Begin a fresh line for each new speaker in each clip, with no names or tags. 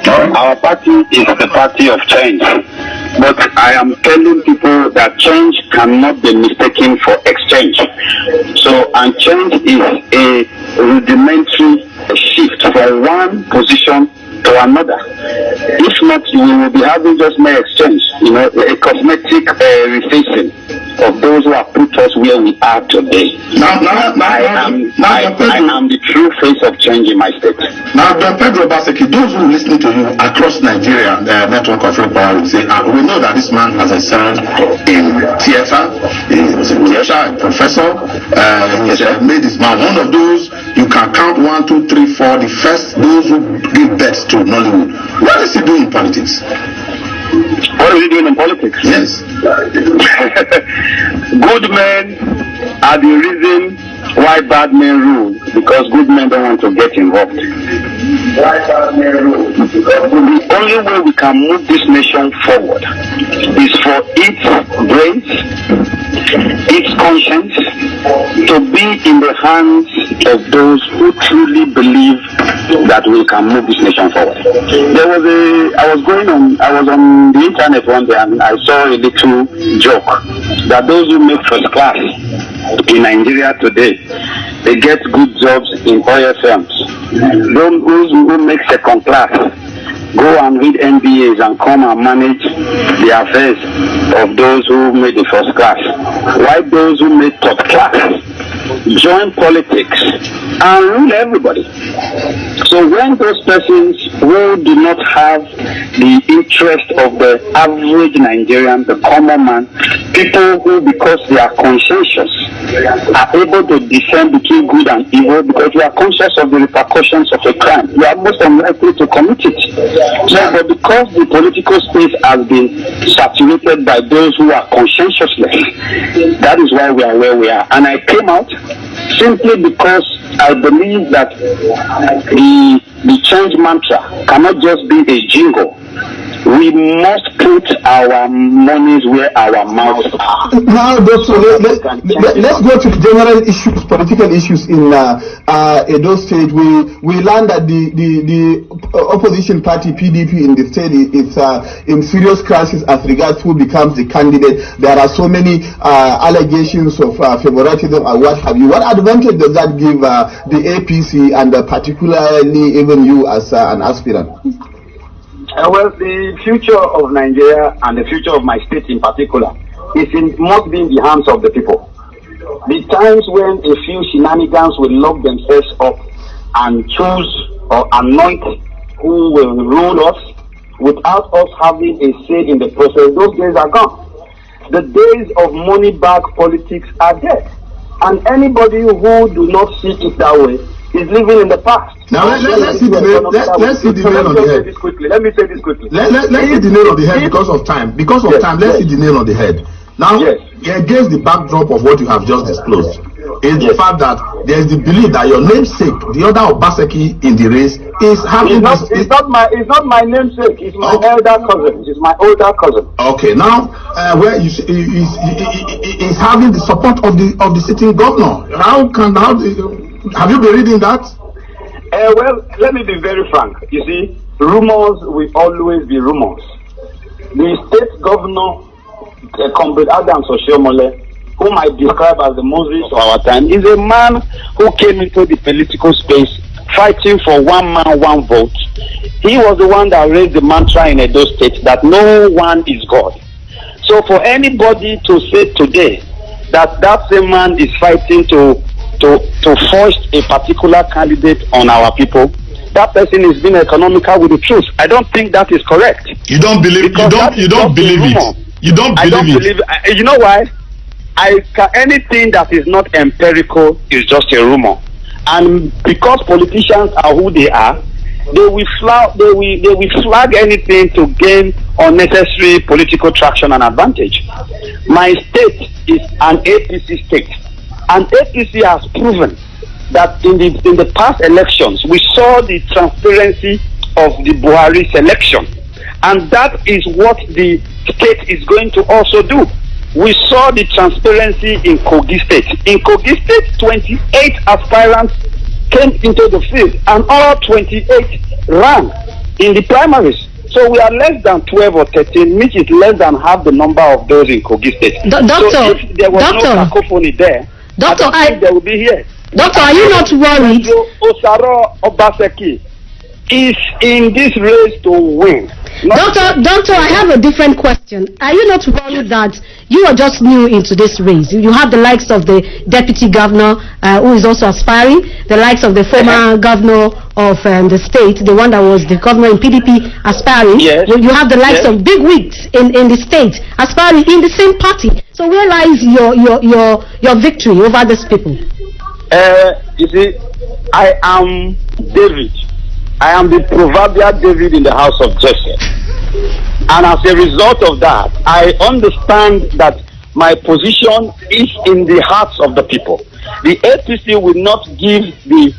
Our party is the party of change. But I am telling people that change cannot be mistaken for exchange. So, and change is a rudimentary shift from one position to another. If not, we will be having just mere exchange, a cosmetic refacing of those who have put us where we are today. I am the true face of change in my state.
Now, Pedro Obaseki, those who listen to you across Nigeria, the network of RayPower will say, we know that this man has excelled in theater. He was a teacher, a professor. He has made his man one of those you can count 1, 2, 3, 4. The first, those who give birth to Nollywood. What is he doing in politics?
What is he doing in politics?
Yes.
Good men are the reason why bad men rule, because good men don't want to get involved. Why bad men rule? Because the only way we can move this nation forward is for its brains, its conscience, to be in the hands of those who truly believe that we can move this nation forward. I was on the internet one day and I saw a little joke that those who make first class in Nigeria today, they get good jobs in oil firms. Those who make second class go and read MBAs and come and manage the affairs of those who made the first class. Why those who made top class join politics and rule everybody? So when those persons who do not have the interest of the average Nigerian, the common man, people who, because they are conscientious, are able to discern between good and evil, because you are conscious of the repercussions of a crime, you are most unlikely to commit it. So, but because the political space has been saturated by those who are conscientiousness, that is why we are where we are. And I came out simply because I believe that the change mantra cannot just be a jingle. We must put our monies where our mouths are.
Now, Doctor, let's go to the general issues, political issues in Edo State. We learned that the opposition party PDP in the state is in serious crisis as regards who becomes the candidate. There are so many allegations of favoritism and what have you. What advantage does that give the APC and particularly even you as an aspirant?
Well, the future of Nigeria and the future of my state in particular must be in the hands of the people. The times when a few shenanigans will lock themselves up and choose or anoint who will rule us without us having a say in the process, those days are gone. The days of money bag politics are dead. And anybody who do not see it that way is living in the past.
Now let's see the nail on the head.
Let me say this quickly.
Let's see the nail on the head because of time. Let's see the nail on the head. Now, against the backdrop of what you have just disclosed, is the fact that there is the belief that your namesake, the other Obaseki in the race, is having
it's not my namesake. It's my elder cousin. It's my older cousin.
Okay, now where he's having the support of the sitting governor. Have you been reading that?
Well, let me be very frank. You see, rumors will always be rumors. The state governor, Comrade Adams Oshiomhole, whom I describe as the Moses of our time, is a man who came into the political space fighting for one man, one vote. He was the one that raised the mantra in Edo State that no one is God. So for anybody to say today that same man is fighting to foist a particular candidate on our people, that person is being economical with the truth. I don't think that is correct.
You don't believe it. You don't believe it. You don't believe it.
You know why? Anything that is not empirical is just a rumor. And because politicians are who they are, they will flag anything to gain unnecessary political traction and advantage. My state is an APC state. And APC has proven that in the past elections, we saw the transparency of the Buhari selection. And that is what the state is going to also do. We saw the transparency in Kogi State. In Kogi State, 28 aspirants came into the field and all 28 ran. in the primaries. So we are less than 12 or 13, which is less than half the number of those in Kogi State.
Doctor,
so if there was no cacophony there,
Doctor,
I think they will be here.
Doctor, are you not worried?
Pedro Obaseki is in this race to win.
Doctor, I have a different question. Are you not worried that you are just new into this race? You have the likes of the deputy governor who is also aspiring, the likes of the former governor of the state, the one that was the governor in PDP aspiring.
Yes.
You have the likes of big wigs in the state aspiring in the same party. So where lies your victory over these people?
You see, I am David. I am the proverbial David in the house of Jesse. And as a result of that, I understand that my position is in the hearts of the people. The APC will not give the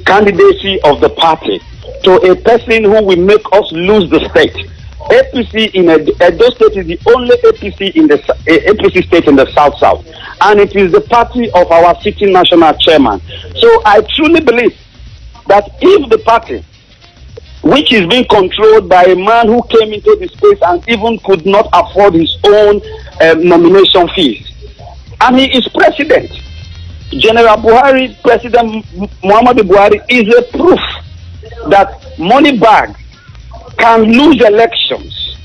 candidacy of the party to a person who will make us lose the state. APC in Edo State is the only APC in the APC state in the South, and it is the party of our sitting national chairman. So I truly believe that if the party, which is being controlled by a man who came into the space and even could not afford his own nomination fees, and he is president, General Buhari, President Muhammadu Buhari, is a proof that money bag can lose elections,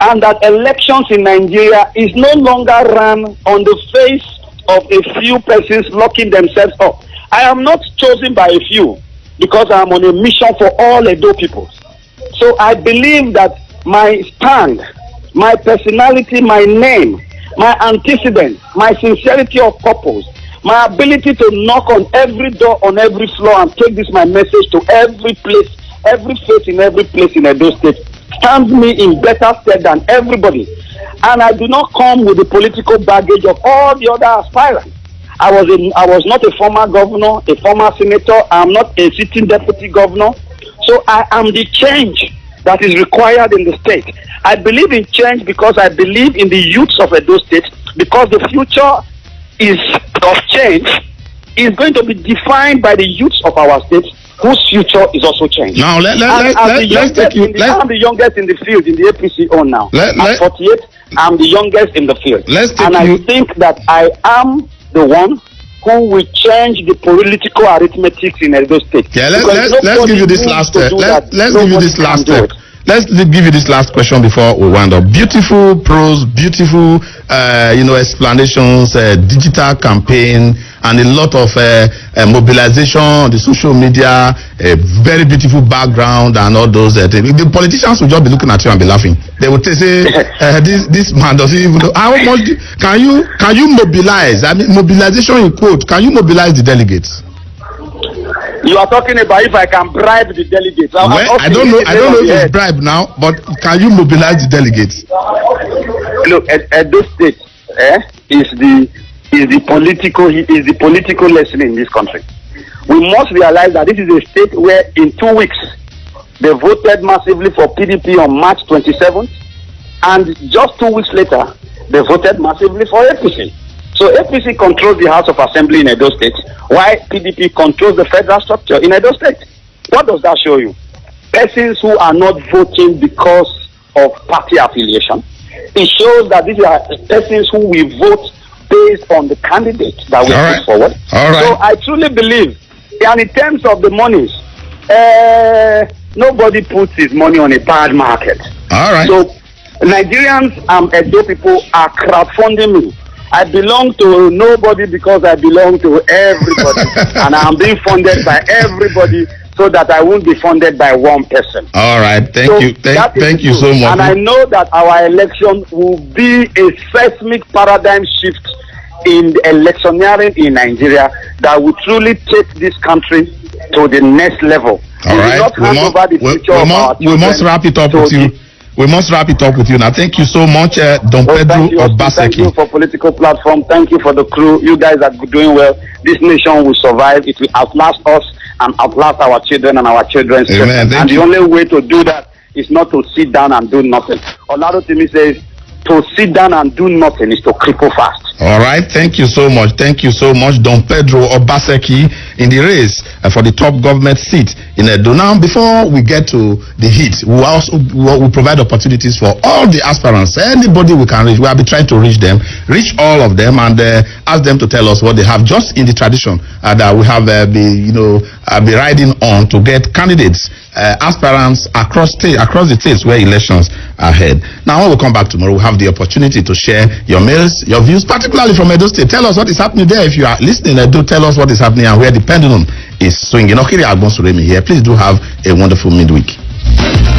and that elections in Nigeria is no longer run on the face of a few persons locking themselves up. I am not chosen by a few because I am on a mission for all Edo people. So I believe that my stand, my personality, my name, my antecedents, my sincerity of purpose, my ability to knock on every door, on every floor, and take this my message to every place, every face in every place in Edo State, stands me in better stead than everybody. And I do not come with the political baggage of all the other aspirants. I was not a former governor, a former senator. I am not a sitting deputy governor. So I am the change that is required in the state. I believe in change because I believe in the youths of Edo State, because the future of change is going to be defined by the youths of our state, whose future is also changing.
Now let's take you.
I'm the youngest in the field in the APC on now. I'm 48. I'm the youngest in the field. I think that I am the one who will change the political arithmetic in Edo State.
Yeah, let's give you this last. Let's give you this last step. Let's give you this last question before we wind up. Beautiful prose, beautiful, explanations, digital campaign, and a lot of mobilization on the social media, a very beautiful background, and all those things. The politicians will just be looking at you and be laughing. They will say, "This man doesn't even know how much can you mobilize? I mean, mobilization in quote. Can you mobilize the delegates?"
You are talking about if I can bribe the delegates.
Well, I don't know if it's bribe now, but can you mobilize the delegates?
Look, Edo State is the political lesson in this country. We must realize that this is a state where in 2 weeks they voted massively for PDP on March 27th, and just 2 weeks later they voted massively for APC. So APC controls the House of Assembly in Edo State, while PDP controls the federal structure in Edo State. What does that show you? Persons who are not voting because of party affiliation. It shows that these are persons who will vote based on the candidate that we put forward.
All right.
So I truly believe, and in terms of the monies, nobody puts his money on a bad market.
All right.
So Nigerians and Edo people are crowdfunding me. I belong to nobody because I belong to everybody. And I'm being funded by everybody so that I won't be funded by one person.
All right. Thank you. Thank you so much.
And I know that our election will be a seismic paradigm shift in electioneering in Nigeria that will truly take this country to the next level.
All right. We must wrap it up with you. We must wrap it up with you now. Thank you so much, Don Pedro Obaseki.
Thank you for political platform. Thank you for the crew. You guys are doing well. This nation will survive. It will outlast us and outlast our children and our children's children. And the only way to do that is not to sit down and do nothing. Olaro Timi says, to sit down and do nothing is to cripple fast.
All right, thank you so much. Thank you so much, Don Pedro Obaseki, in the race for the top government seat in Edo. Now, before we get to the heat, we also will provide opportunities for all the aspirants. Anybody we can reach, we will be trying to reach them, reach all of them, and ask them to tell us what they have, just in the tradition that we have be riding on to get candidates, aspirants across the states where elections are held. Now, when we come back tomorrow, we'll have the opportunity to share your mails, your views, particularly from Edo State. Tell us what is happening there. If you are listening, do tell us what is happening and where the pendulum is swinging. Okiri Agbonsuremi here. Please do have a wonderful midweek.